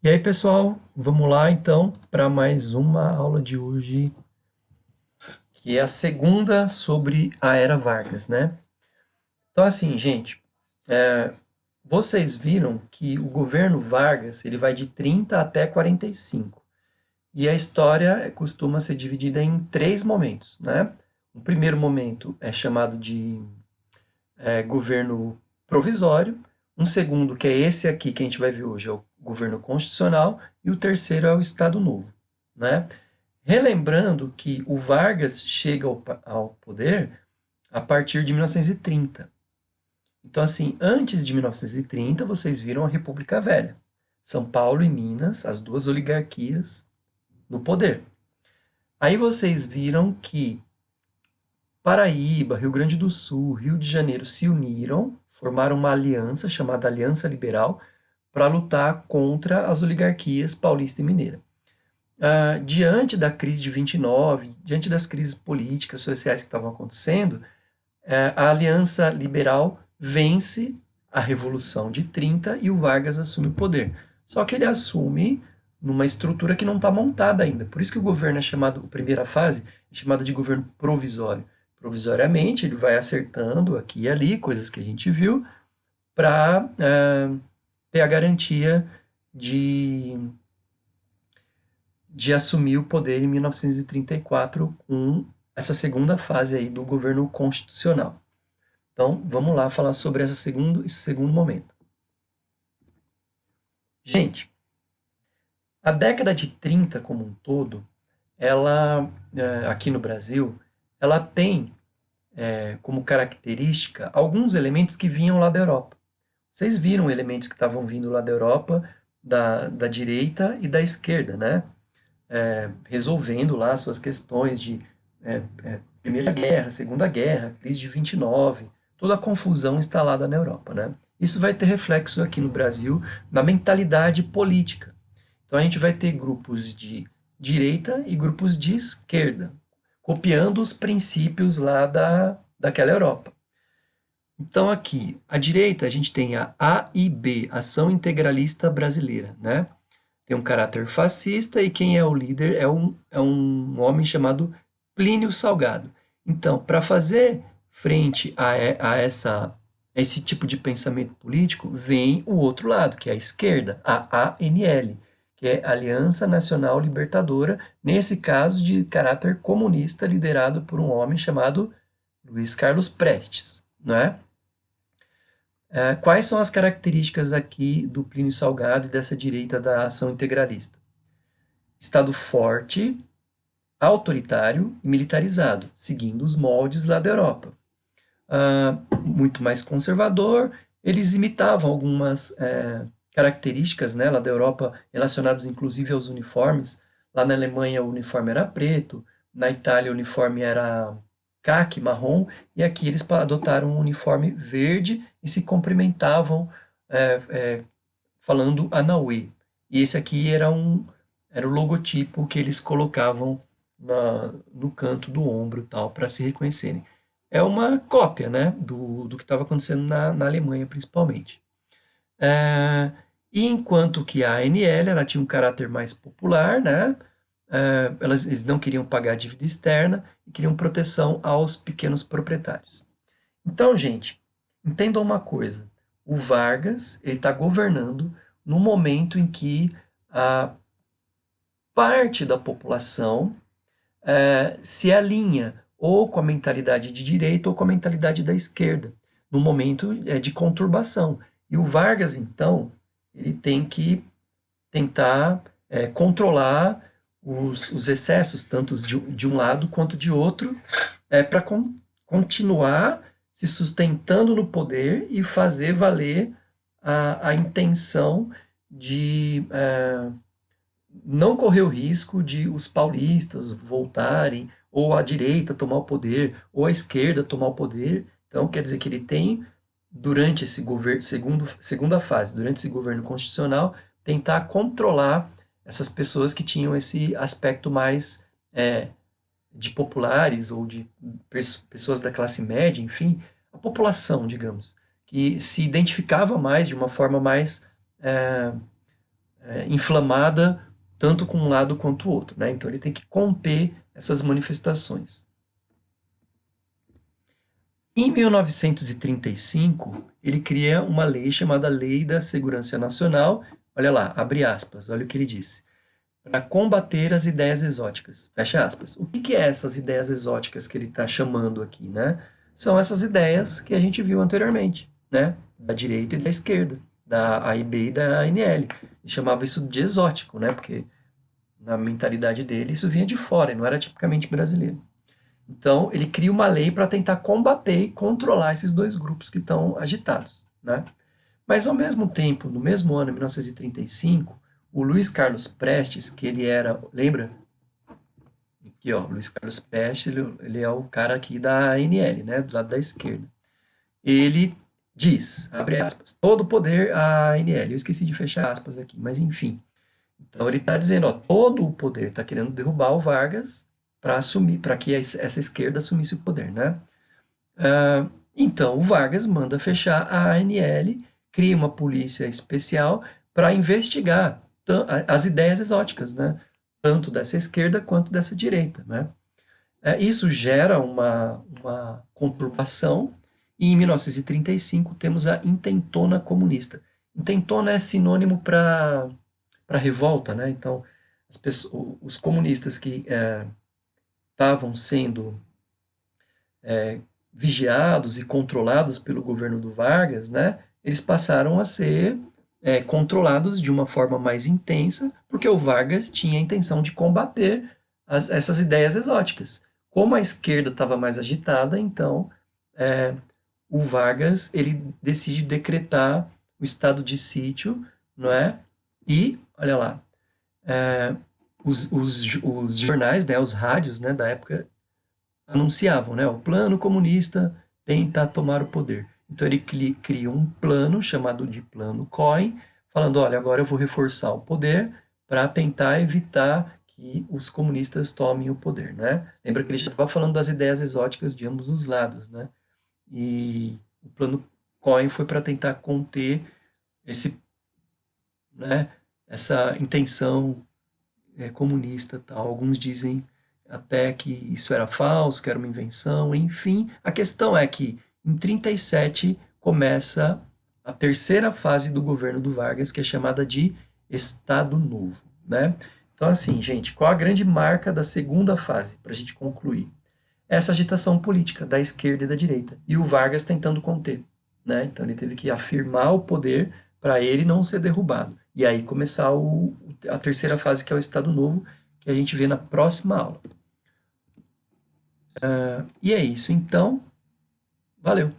E aí, pessoal, vamos lá então para mais uma aula de hoje, que é a segunda sobre a Era Vargas, né? Então, assim, gente, vocês viram que o governo Vargas ele vai de 30 até 45. E a história costuma ser dividida em três momentos, né? O primeiro momento é chamado de governo provisório, um segundo, que é esse aqui que a gente vai ver hoje, é o governo constitucional, e o terceiro é o Estado Novo, né? Relembrando que o Vargas chega ao poder a partir de 1930. Então, assim, antes de 1930, vocês viram a República Velha. São Paulo e Minas, as duas oligarquias no poder. Aí vocês viram que Paraíba, Rio Grande do Sul, Rio de Janeiro se uniram, formaram uma aliança chamada Aliança Liberal para lutar contra as oligarquias paulista e mineira. Diante da crise de 29, diante das crises políticas, sociais que estavam acontecendo, a Aliança Liberal vence a Revolução de 30 e o Vargas assume o poder. Só que ele assume numa estrutura que não está montada ainda. Por isso que o governo é chamado, a primeira fase, é chamada de governo provisório. Provisoriamente, ele vai acertando aqui e ali, coisas que a gente viu, para ter a garantia de assumir o poder em 1934 com essa segunda fase aí do governo constitucional. Então, vamos lá falar sobre esse segundo momento. Gente, a década de 30 como um todo, ela, aqui no Brasil, ela tem como característica alguns elementos que vinham lá da Europa. Vocês viram elementos que estavam vindo lá da Europa, da direita e da esquerda, né? Resolvendo lá suas questões de Primeira Guerra, Segunda Guerra, crise de 29, toda a confusão instalada na Europa, né? Isso vai ter reflexo aqui no Brasil na mentalidade política. Então a gente vai ter grupos de direita e grupos de esquerda, copiando os princípios lá daquela Europa. Então aqui, à direita a gente tem a AIB, Ação Integralista Brasileira, né? Tem um caráter fascista e quem é o líder é um homem chamado Plínio Salgado. Então, para fazer frente a esse tipo de pensamento político, vem o outro lado, que é a esquerda, a ANL, que é Aliança Nacional Libertadora, nesse caso de caráter comunista, liderado por um homem chamado Luiz Carlos Prestes, não é? Quais são as características aqui do Plínio Salgado e dessa direita da ação integralista? Estado forte, autoritário e militarizado, seguindo os moldes lá da Europa. Muito mais conservador, eles imitavam algumas características, né, lá da Europa relacionadas inclusive aos uniformes. Lá na Alemanha o uniforme era preto, na Itália o uniforme era caque, marrom, e aqui eles adotaram um uniforme verde e se cumprimentavam é, é, falando Anauê. E esse aqui era o logotipo que eles colocavam no canto do ombro tal para se reconhecerem. É uma cópia, né, do que estava acontecendo na Alemanha principalmente. E enquanto que a ANL ela tinha um caráter mais popular, né, eles não queriam pagar dívida externa e queriam proteção aos pequenos proprietários. Então, gente, entendam uma coisa: o Vargas ele está governando no momento em que a parte da população se alinha ou com a mentalidade de direita ou com a mentalidade da esquerda, no momento de conturbação. E o Vargas, então, ele tem que tentar controlar os excessos, tanto de um lado quanto de outro, para continuar se sustentando no poder e fazer valer a intenção de não correr o risco de os paulistas voltarem, ou a direita tomar o poder, ou a esquerda tomar o poder. Então, quer dizer que ele tem, durante esse governo, segunda fase, durante esse governo constitucional, tentar controlar essas pessoas que tinham esse aspecto mais de populares ou de pessoas da classe média, enfim, a população, digamos, que se identificava mais de uma forma mais inflamada tanto com um lado quanto o outro, né? Então ele tem que conter essas manifestações. Em 1935, ele cria uma lei chamada Lei da Segurança Nacional. Olha lá, abre aspas, olha o que ele disse. Para combater as ideias exóticas. Fecha aspas. O que é essas ideias exóticas que ele está chamando aqui, né? São essas ideias que a gente viu anteriormente, né? Da direita e da esquerda, da AIB e da ANL. Ele chamava isso de exótico, né? Porque na mentalidade dele isso vinha de fora, não era tipicamente brasileiro. Então, ele cria uma lei para tentar combater e controlar esses dois grupos que estão agitados, né? Mas, ao mesmo tempo, no mesmo ano, em 1935, o Luiz Carlos Prestes, que ele era, lembra? Aqui, ó, Luiz Carlos Prestes, ele é o cara aqui da ANL, né, do lado da esquerda. Ele diz, abre aspas, todo o poder à ANL. Eu esqueci de fechar aspas aqui, mas enfim. Então ele está dizendo, ó, todo o poder está querendo derrubar o Vargas para assumir, para que essa esquerda assumisse o poder, né? Então o Vargas manda fechar a ANL, cria uma polícia especial para investigar as ideias exóticas, né? Tanto dessa esquerda quanto dessa direita, né? Isso gera uma conturbação e em 1935 temos a intentona comunista. Intentona é sinônimo para revolta, né? Então, os comunistas que estavam sendo vigiados e controlados pelo governo do Vargas, né? Eles passaram a ser controlados de uma forma mais intensa, porque o Vargas tinha a intenção de combater essas ideias exóticas. Como a esquerda estava mais agitada, então o Vargas ele decide decretar o estado de sítio, não é? E olha lá, os jornais, né, os rádios, né, da época anunciavam, né, o plano comunista tenta tomar o poder. Então ele cria um plano chamado de Plano Cohen, falando, olha, agora eu vou reforçar o poder para tentar evitar que os comunistas tomem o poder, né? Lembra que ele já estava falando das ideias exóticas de ambos os lados, né? E o Plano Cohen foi para tentar conter esse, né, essa intenção comunista, tal. Alguns dizem até que isso era falso, que era uma invenção, enfim. A questão é que em 37 começa a terceira fase do governo do Vargas, que é chamada de Estado Novo, né? Então, assim, gente, qual a grande marca da segunda fase, para a gente concluir? Essa agitação política da esquerda e da direita, e o Vargas tentando conter, né? Então ele teve que afirmar o poder para ele não ser derrubado. E aí começar a terceira fase, que é o Estado Novo, que a gente vê na próxima aula. E é isso, então, valeu!